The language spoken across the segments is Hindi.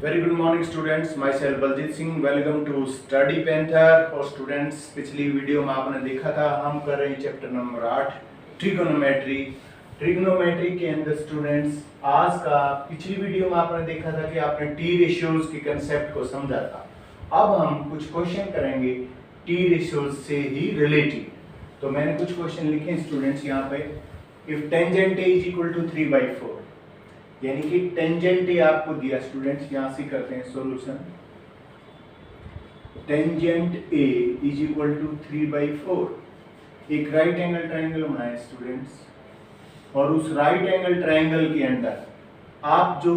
Very good morning students, myself Baljeet Singh. Welcome to study panther. और स्टूडेंट्स, पिछली वीडियो में आपने देखा था हम कर रहे हैं चैप्टर नंबर 8 ट्रिगोनोमेट्री। ट्रिगोनोमेट्री के अंदर स्टूडेंट्स आज का पिछली वीडियो में आपने देखा था कि आपने टी रेशियोज के कंसेप्ट को समझा था। अब हम कुछ क्वेश्चन करेंगे टी रेशियोज से ही रिलेटेड। तो मैंने कुछ क्वेश्चन लिखे स्टूडेंट्स यहाँ पे। If tangent A is equal to 3/4, यानी कि टेंजेंट ए आपको दिया स्टूडेंट्स, यहां से करते हैं solution. Tangent A is equal to 3/4। एक राइट एंगल ट्राइंगल बनाए स्टूडेंट्स, और उस राइट एंगल ट्राइंगल के अंदर आप जो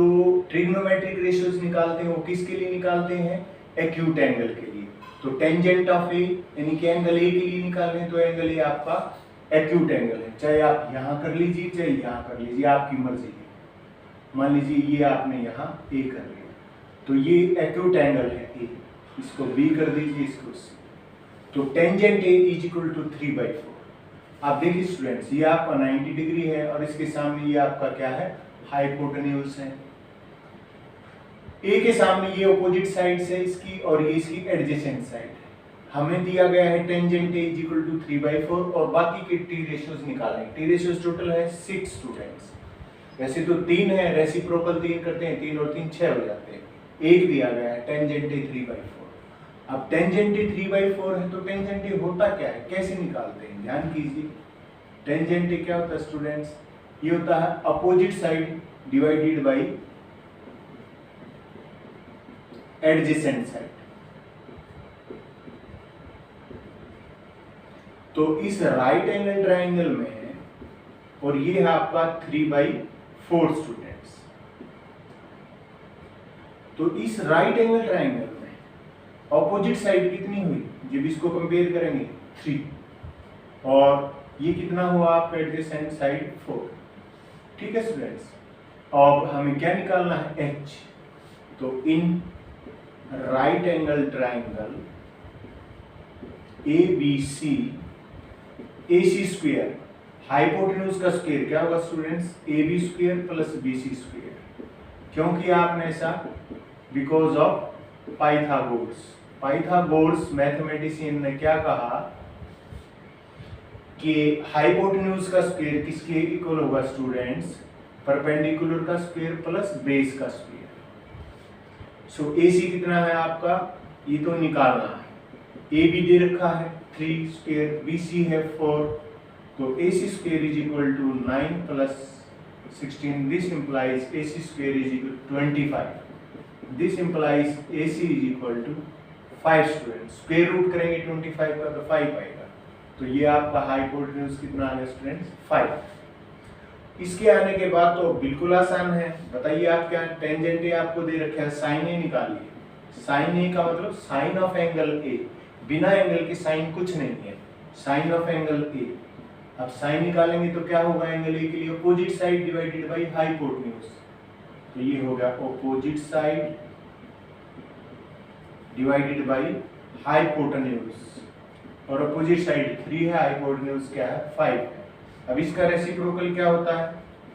ट्रिग्नोमेट्रिक रेशियोज निकालते हैं वो किसके लिए निकालते हैं? एक्यूट एंगल के लिए। तो टेंजेंट ऑफ ए यानी कि एंगल ए के लिए निकाल रहे हैं, तो एंगल ए आपका एक्यूट एंगल है। चाहे आप यहां कर लीजिए चाहे यहां कर लीजिए, आपकी मर्जी है। मान लीजिए ये आपने यहाँ ए कर लिया, तो ये एक्यूट एंगल है ए, इसको बी कर दीजिए, इसको सी। तो tangent A is equal to 3/4। आप देखिए स्टूडेंट्स, ये आपका 90 डिग्री है और इसके सामने ये आपका क्या है? हाइपोटेन्यूज है। ए के सामने ये अपोजिट साइड है इसकी, और ये इसकी एडजेसेंट साइड है। हमें दिया गया है tangent A is equal to 3/4 और बाकी के टी रेशियोज निकालेंगे। टी रेशियोज टोटल है 6 स्टूडेंट्स। वैसे तो 3 है, रेसिप्रोकल 3 करते हैं, 3 और 3 6 हो जाते हैं। एक दिया गया है टेंजेंट ए 3/4। अब टेंजेंट ए 3/4 है, तो टेंजेंट ए होता क्या है, कैसे निकालते हैं? ध्यान कीजिए, टेंजेंट ए क्या होता है स्टूडेंट्स? ये होता है opposite side divided by adjacent side. तो इस राइट एंगल ट्राइंगल में, और ये है आपका 3/4 स्टूडेंट्स। तो इस राइट एंगल ट्राइंगल में ऑपोजिट साइड कितनी हुई? जब इसको कंपेयर करेंगे 3, और ये कितना हुआ आपका एडजेसेंट साइड 4। ठीक है स्टूडेंट्स, अब हमें क्या निकालना है? एच। तो इन right angle triangle ABC, AC square, hypotenuse का स्क्वायर क्या होगा students? AB square plus BC square. क्यों किया आपने ऐसा? Because of Pythagoras. Pythagoras mathematician ने क्या कहा कि हाइपोटेन्यूज का स्क्वायर किसके इक्वल होगा स्टूडेंट्स? परपेंडिकुलर का स्क्वायर प्लस बेस का स्क्वायर। सो AC कितना है आपका? ये तो निकालना है। AB दे रखा है 3 स्क्वायर, BC है 4, तो AC square is equal to 9 plus 16। This implies AC square is equal to 25। This implies AC is equal to 5 student. Square root करेंगे 25 का तो 5 आएगा। तो ये आपका हाइपोटेन्यूज कितना आ गया स्टूडेंट्स? 5। इसके आने के बाद तो बिल्कुल आसान है। बताइए आप क्या? टेंजेंट ए आपको दे रखा है, साइन ए निकालिए। साइन ए का मतलब साइन ऑफ एंगल ए। बिना एंगल के साइन कुछ नहीं है। साइन ऑफ एंगल ए, अब साइन निकालेंगे तो क्या होगा एंगल ए के लिए? Opposite side divided by hypotenuse. तो ये होगा opposite side divided by hypotenuse, और अपोजिट साइड 3 है, हाइपोटेन्यूज क्या है? 5 है। अब इसका रेसिप्रोकल क्या होता है?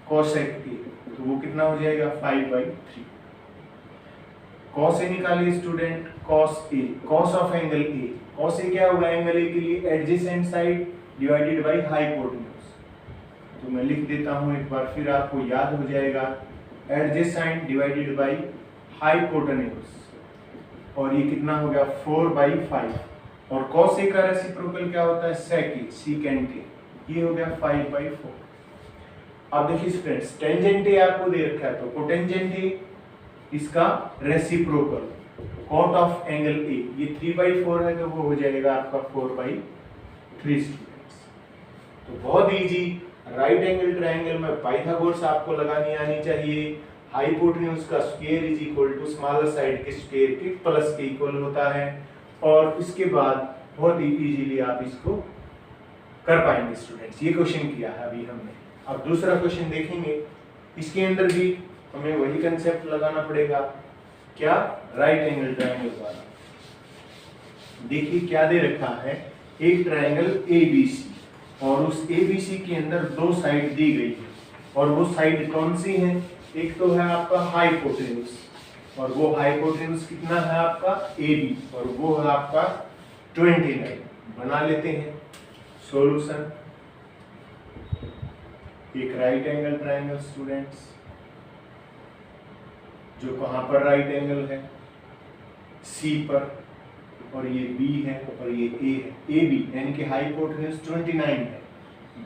कोसेक ए, तो वो कितना हो जाएगा? 5/3। कॉस ए निकालिए student, cos A, cos of angle A. Cos A क्या होगा एंगल ए के लिए? Adjacent side divided by hypotenuse. तो मैं लिख देता हूं एक बार, फिर आपको याद हो जाएगा। एडजेसेंट डिवाइडेड बाई हाइपोटेन्यूज, और ये कितना हो गया? 4/5। और कॉस ए का रेसिप्रोकल क्या होता है? सेक ए, सीकेंट ए। ये हो गया 5/4। अब देखिए स्टूडेंट्स, टेंजेंट ए आपको दे रखा है, तो कोटेंजेंट ए इसका reciprocal cot of angle A, ये 3/4 है, तो वो हो जाएगा आपका 4/3 स्टूडेंट्स। तो बहुत इजी। राइट एंगल ट्राइंगल में पाइथागोरस आपको लगानी आनी चाहिए। हाइपोटेन्यूज का square is equal to smaller side के स्क्वायर के प्लस के इक्वल होता है, और इसके बाद बहुत ही इजीली आप इसको कर पाएंगे स्टूडेंट्स। ये क्वेश्चन किया है अभी हमने। अब दूसरा क्वेश्चन देखेंगे। इसके अंदर भी हमें वही कंसेप्ट लगाना पड़ेगा। क्या? राइट एंगल ट्राइंगल वाला। देखिए क्या दे रखा है? एक ट्राइंगल ABC, और उस ABC के अंदर 2 साइड दी गई है, और वो साइड कौन सी है? एक तो है आपका हाइपोटेन्यूज, और वो हाइपोटेन्यूज कितना है आपका AB, और वो है आपका 29। बना लेते हैं सॉल्यूशन। एक राइट एंगल ट्रायंगल स्टूडेंट्स, जो कहां पर राइट एंगल है, C पर, और ये B है और ये A है। AB यानी कि हाइपोटेन्यूज 29 है,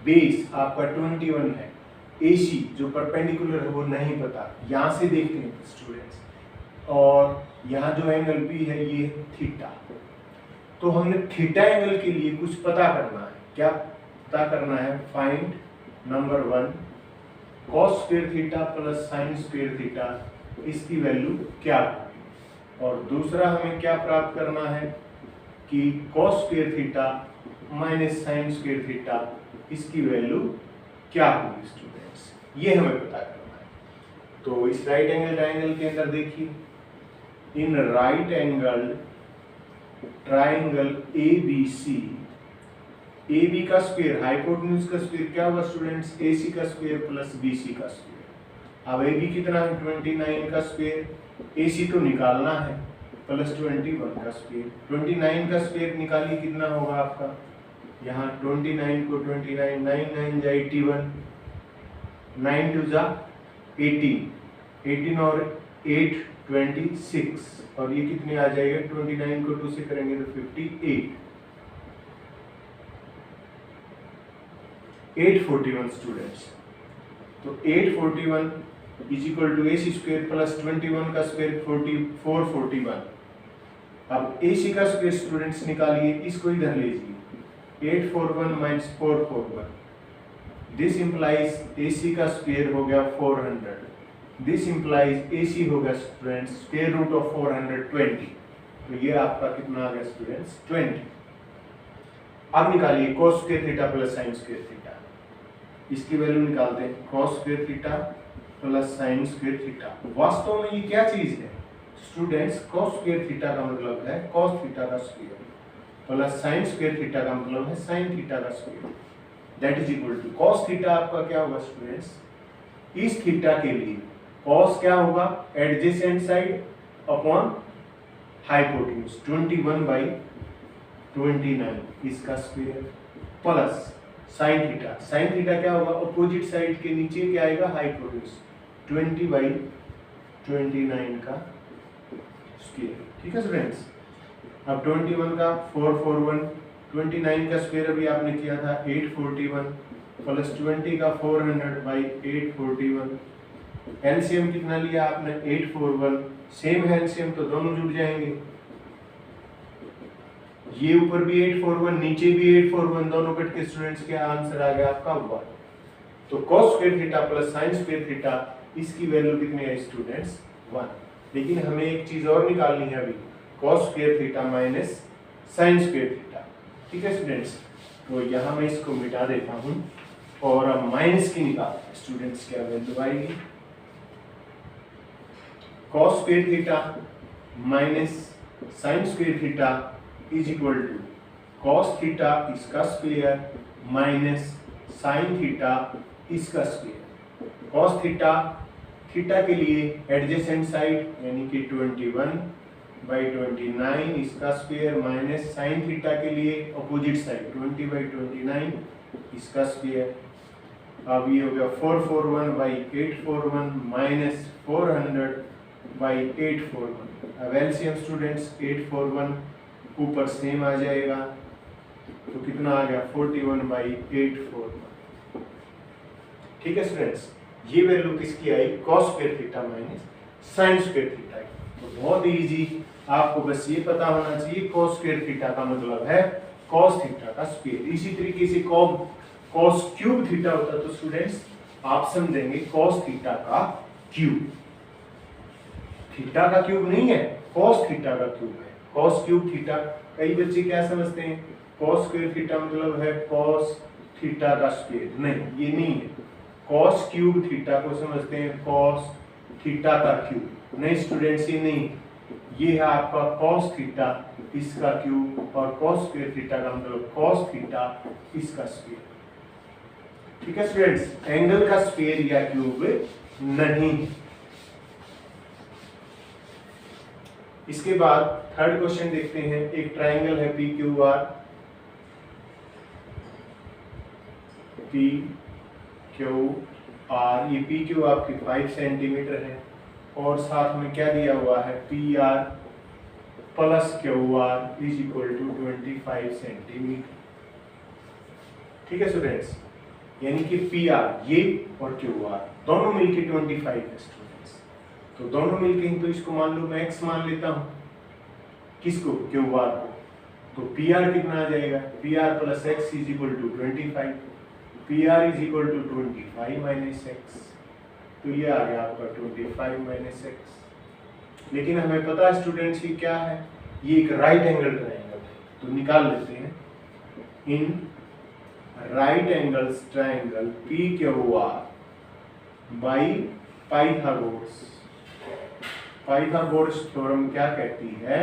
बेस आपका 21 है, AC जो परपेंडिकुलर है वो नहीं पता, यहां से देखते हैं स्टूडेंट्स, और यहाँ जो एंगल B है ये थीटा। तो हमने थीटा एंगल के लिए कुछ पता करना है। क्या पता करना है? Find number 1 cos square theta plus sine square theta, इसकी वैल्यू क्या होगी। और दूसरा हमें क्या प्राप्त करना है कि cos square theta minus sine square theta, इसकी वैल्यू क्या होगी स्टूडेंट्स, ये हमें पता करना है। तो इस राइट एंगल ट्रायंगल के अंदर देखिए, इन right angle triangle ABC, AB का स्क्वायर हाइपोटेन्यूज का स्क्वायर क्या होगा स्टूडेंट्स, AC का स्क्वायर प्लस BC का स्क्वायर। अब AB कितना है 29 का स्क्वायर, AC तो निकालना है, प्लस 21 का स्क्वायर। 29 का स्क्वायर निकालिए कितना होगा आपका, यहाँ 29 को 29, 9 9 जा 81, 9 2 जा 18, 18 और 8 26, और ये कितने आ जाएगा, 29 को 2 से करेंगे तो 58, 841 स्टूडेंट्स। तो 841 is equal to AC square plus 21 का स्क्वायर 441। अब AC का स्क्वायर स्टूडेंट्स निकालिए, इसको इधर लीजिए, 841 माइनस 441, दिस इंप्लाइज AC का स्क्वायर हो गया 400, दिस इंप्लाइज AC हो गया स्टूडेंट्स स्क्वायर रूट ऑफ 420। तो ये आपका कितना आ गया स्टूडेंट्स 20। अब निकालिए cos square theta plus sine square theta, इसकी वैल्यू निकालते हैं, cos square theta plus sine square theta. वास्तव में ये क्या चीज है स्टूडेंट्स, cos स्क्वायर थीटा का मतलब है cos थीटा का square plus sine square theta का मतलब है साइन थीटा का square, that is equal to cos theta आपका क्या होगा स्टूडेंट्स, इस थीटा के लिए cos क्या होगा, एडजेसेंट साइड अपॉन हाइपोटेन्यूज 21/29 इसका square plus sine theta, sine theta क्या होगा, अपोजिट साइड के नीचे क्या आएगा हाइपोटेन्यूज 20/29 का स्क्वायर। ठीक है स्टूडेंट्स। अब 21 का 441, 29 का स्क्वायर अभी आपने किया था 841 प्लस 20 का 400/841, एलसीएम कितना लिया आपने 841, सेम है एलसीएम तो दोनों जुड़ जाएंगे, ये ऊपर भी 841 नीचे भी 841, दोनों कट के स्टूडेंट्स क्या आंसर आ गया आपका 1। तो cos square theta plus sine square theta, इसकी वैल्यू कितनी है स्टूडेंट्स 1। लेकिन हमें एक चीज और निकालनी है अभी, cos square theta minus sine square theta. ठीक है स्टूडेंट्स, तो यहाँ मैं इसको मिटा देता हूँ और अब माइनस की निकालते हैं स्टूडेंट्स, क्या वैल्यू आएगी, cos square theta minus sine square theta is equal to cos theta इसका स्क्वायर माइनस साइन थीटा इसका स्क्वायर। cos थीटा, थीटा के लिए एडजेसेंट साइड यानी कि 21/29 इसका स्क्वायर माइनस साइन थीटा के लिए अपोजिट साइड 20/29 इसका स्क्वायर। अब ये हो गया 441/841 माइनस 400/841। अब एलसीएम स्टूडेंट्स 841 ऊपर सेम आ जाएगा तो कितना आ गया 41/841। ठीक है स्टूडेंट्स, ये वैल्यू किसकी आई, cos square theta minus sine square theta. तो बहुत इजी, आपको बस ये पता होना चाहिए cos स्क्वायर थीटा का मतलब है cos थीटा का स्क्वायर। इसी तरीके से cos क्यूब थीटा होता तो स्टूडेंट्स आप समझेंगे cos थीटा का क्यूब, थीटा का क्यूब नहीं है cos थीटा का क्यूब है, cos क्यूब थीटा। कई बच्चे क्या समझते हैं cos स्क्वायर थीटा मतलब है cos थीटा का स्क्वायर, नहीं ये नहीं है, cos क्यूब थीटा को समझते हैं cos थीटा का क्यूब। नहीं स्टूडेंट्स ये नहीं, ये है आपका cos थीटा इसका क्यूब और cos स्क्वायर थीटा का मतलब cos थीटा इसका स्क्वायर। ठीक है स्टूडेंट्स, एंगल का स्क्वायर या क्यूब नहीं। इसके बाद थर्ड क्वेश्चन देखते हैं। एक ट्राइंगल है P Q R, P Q R, ये पी क्यू आपकी 5 सेंटीमीटर है और साथ में क्या दिया हुआ है, P R plus Q R is equal to 25 centimetre. ठीक है स्टूडेंट्स, यानी कि पी आर ये और क्यू आर दोनों मिलके 25 है स्टूडेंट्स। तो दोनों मिलके ही तो इसको मान लो मैं x मान लेता हूँ, किसको, क्यू आर को। तो पी आर कितना आ जाएगा, P R plus X is equal to 25, P R is equal to 25 minus X. तो ये आ गया आपका 25 माइनस एक्स। लेकिन हमें पता है स्टूडेंट्स ये क्या है, ये एक राइट एंगल ट्राइंगल है, तो निकाल लेते हैं। In right angles triangle P Q R by Pythagoras. Pythagoras theorem क्या कहती है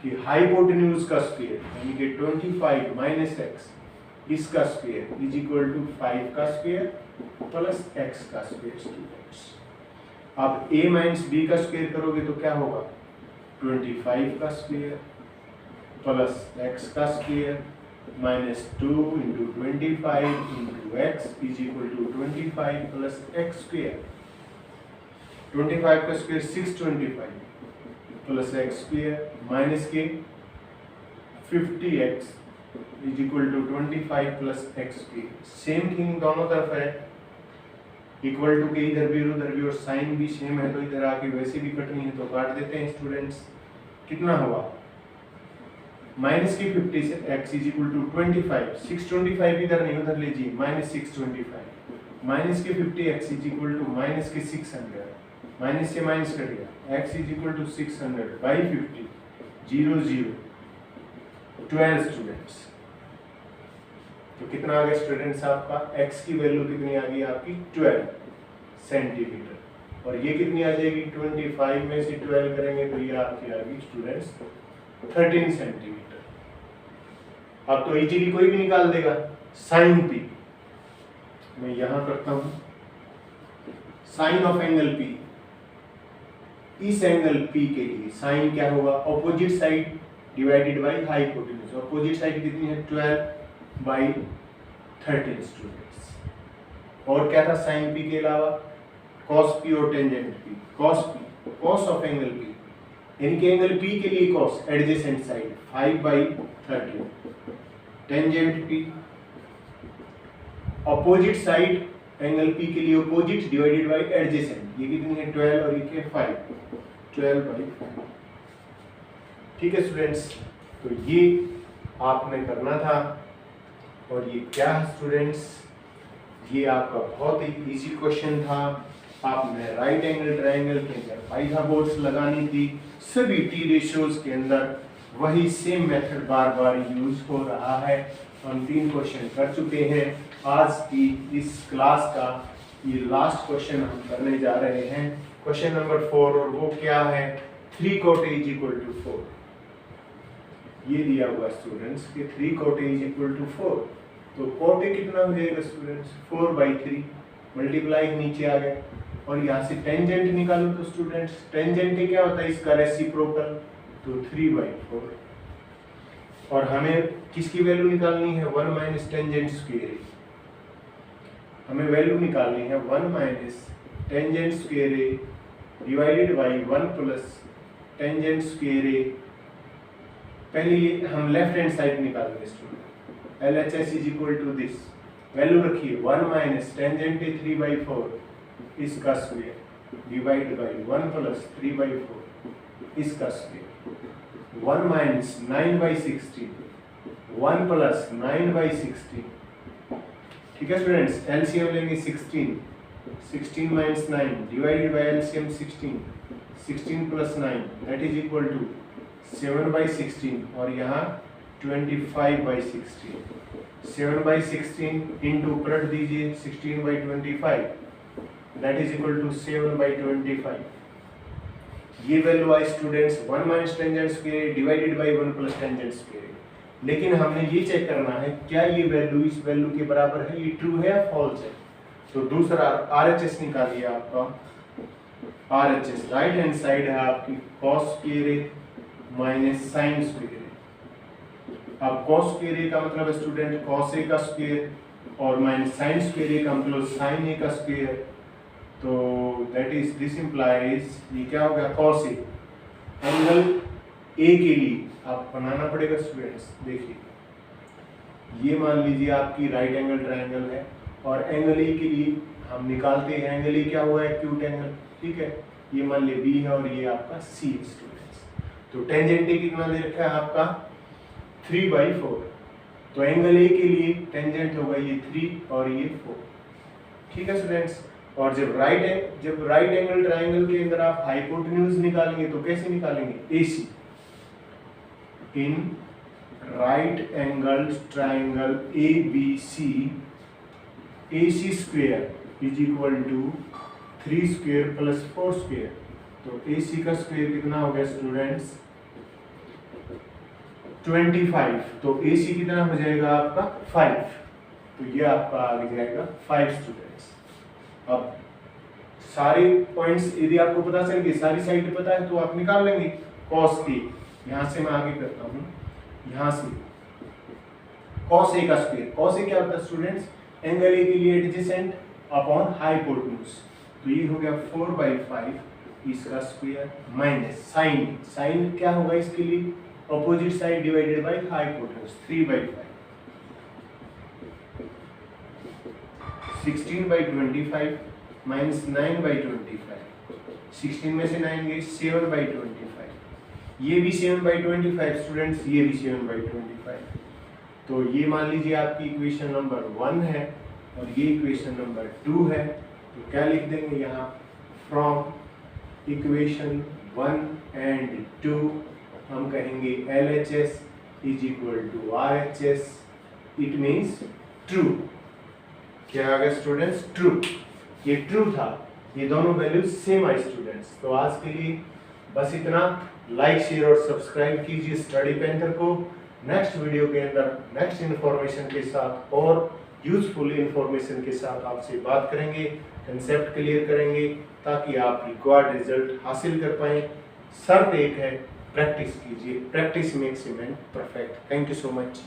कि हाइपोटेन्यूज का स्क्वायर यानी कि 25 माइनस एक्स इसका स्क्वायर इज इक्वल टू 5 का स्क्वायर प्लस एक्स का स्क्वायर। स्टूडेंट्स आप a माइनस बी का स्क्वायर करोगे तो क्या होगा, 25 का स्क्वायर प्लस एक्स का square minus 2 into 25 into X is equal to 25 plus X square. 25 का square 625 plus X square minus के 50x is equal to 25 plus X square. Same thing दोनों तरफ है, इक्वल टू के इधर भी उधर भी और साइन भी सेम है, तो इधर आके वैसे भी कटनी है तो काट देते हैं स्टूडेंट्स। कितना हुआ, माइनस की 50 से x इज इक्वल टू 25, 625 इधर नहीं उधर लीजिए, माइनस 625 माइनस के 50 x is equal to minus के 600, माइनस से माइनस कट गया, x is equal to 600 by 50, 0 0 12 students. तो कितना आ गया स्टूडेंट्स आपका, x की वैल्यू कितनी आ गई आपकी 12 सेंटीमीटर और ये कितनी आ जाएगी, 25 में से 12 करेंगे तो ये आपकी आ गई स्टूडेंट्स 13 सेंटीमीटर। अब तो इजीली कोई भी निकाल देगा। साइन पी मैं यहां करता हूं, साइन ऑफ एंगल पी, इस एंगल पी के लिए साइन क्या होगा, opposite side divided by hypotenuse. Opposite side कितनी है, 12 बाई 13 स्टूडेंट्स। और क्या था साइन पी के अलावा, कॉस पी और tangent P. Cos P, cos of angle P यानी कि एंगल पी के लिए cos adjacent side 5 by 13, tangent P opposite side angle P के लिए ऑपोजिट डिवाइडेड बाय एडजेसेंट, ये कितनी है 12 और ये 5, 12 बाई 5। ठीक है स्टूडेंट्स, तो ये आपने करना था। और ये क्या है स्टूडेंट्स, ये आपका बहुत ही इजी क्वेश्चन था। आपने राइट एंगल ट्रायंगल के अंदर पाइथागोरस लगानी थी, सभी टी रेशियोज के अंदर वही सेम मेथड बार बार यूज हो रहा है। हम 3 क्वेश्चन कर चुके हैं। आज की इस क्लास का ये लास्ट क्वेश्चन हम करने जा रहे हैं, क्वेश्चन नंबर 4, और वो क्या है, 3 cot A is equal to 4। ये दिया हुआ स्टूडेंट्स कि 3 cot A is equal to 4, तो cot A कितना हो जाएगा स्टूडेंट्स, 4/3 मल्टीप्लाई नीचे आ गए। और यहाँ से टेंजेंट निकालो तो स्टूडेंट्स टेंजेंट क्या होता है, इसका रेसिप्रोकल, तो 3/4। और हमें किसकी वैल्यू निकालनी है, 1 माइनस टेंजेंट स्क्वायर। हमें वैल्यू निकालनी है 1 minus tangent square divided by 1 plus tangent square. पहले ये हम लेफ्ट हैंड साइड निकालेंगे student, LHS is equal to this, value रखिए 1 माइनस टेंजेंट 3/4 इसका स्क्वायर डिवाइड बाई 1 प्लस 3/4 इसका स्क्वायर, 1 माइनस 9/16 1 प्लस 9/16। ठीक है स्टूडेंट्स, एलसीएम लेंगे 16, 16 minus 9 divided by LCM 16, 16 plus 9 that is equal to 7/16 और यहाँ 25/16, 7/16 इंटू पलट दीजिए 16/25 दैट इज इक्वल टू 7/25। ये वैल्यू आई students 1 minus tangent square divided by 1 plus tangent square. लेकिन हमने ये चेक करना है क्या ये वैल्यू इस वैल्यू के बराबर है, ये ट्रू है या फॉल्स है। तो दूसरा RHS निकालिए आपका, RHS राइट हैंड साइड है आपकी cos square minus sine square A. अब कॉस स्क्वायर ए का मतलब स्टूडेंट कॉस ए का स्क्वायर और माइनस साइन स्क्वायर ए का मतलब साइन ए का स्क्वायर, तो दैट इज दिस इंप्लाइज ये क्या हो गया कॉस ए। एंगल ए के लिए आप बनाना पड़ेगा स्टूडेंट्स। देखिए ये मान लीजिए आपकी राइट एंगल ट्रायंगल है और एंगल ए के लिए हम निकालते हैं एंगल ए क्या हुआ है एक्यूट एंगल, ठीक है। ये मान लीजिए बी है और ये आपका सी है स्टूडेंट्स। तो टेंजेंट ए कितना दे रखा है आपका 3/4, तो एंगल ए के लिए टेंजेंट होगा ये 3 और ये 4, ठीक है स्टूडेंट्स। और जब राइट एंगल ट्रायंगल के अंदर आप हाइपोटेन्यूज निकालेंगे तो कैसे निकालेंगे, AC in right angle triangle ABC AC square is equal to 3 square plus 4 square. तो AC का स्क्वायर कितना हो गया स्टूडेंट्स 25, तो AC कितना हो जाएगा आपका 5, तो ये आपका आ जाएगा 5 स्टूडेंट्स। अब सारे पॉइंट्स यदि आपको पता चल गए, सारी साइड पता है तो आप निकाल लेंगे cos A। यहाँ से मैं आगे करता हूँ, यहाँ से cos A का स्क्वायर, cos A क्या होता है स्टूडेंट्स एंगल ए के लिए एडजेसेंट अपॉन हाइपोटेन्यूज, तो ये हो गया 4/5 इसका स्क्वायर माइनस साइन क्या होगा इसके लिए opposite side divided by hypotenuse 3/5 16/25 minus 9/25, 16 में से 9 गए 7/25, ये भी 7/25 स्टूडेंट्स, ये भी 7/25। तो ये मान लीजिए आपकी इक्वेशन नंबर 1 है और ये इक्वेशन नंबर 2 है। तो क्या लिख देंगे यहाँ, फ्रॉम इक्वेशन 1 एंड 2 हम कहेंगे LHS is equal to RHS, it means true. क्या आ गया स्टूडेंट्स ट्रू, ये ट्रू था, ये दोनों वैल्यूज सेम आई स्टूडेंट्स। तो आज के लिए बस इतना, लाइक शेयर और सब्सक्राइब कीजिए स्टडी पैंथर को। नेक्स्ट वीडियो के अंदर नेक्स्ट इन्फॉर्मेशन के साथ और यूजफुल इन्फॉर्मेशन के साथ आपसे बात करेंगे, कंसेप्ट क्लियर करेंगे ताकि आप रिक्वायर्ड रिजल्ट हासिल कर पाएं। शर्त एक है, प्रैक्टिस कीजिए, practice makes a man perfect. Thank you so much.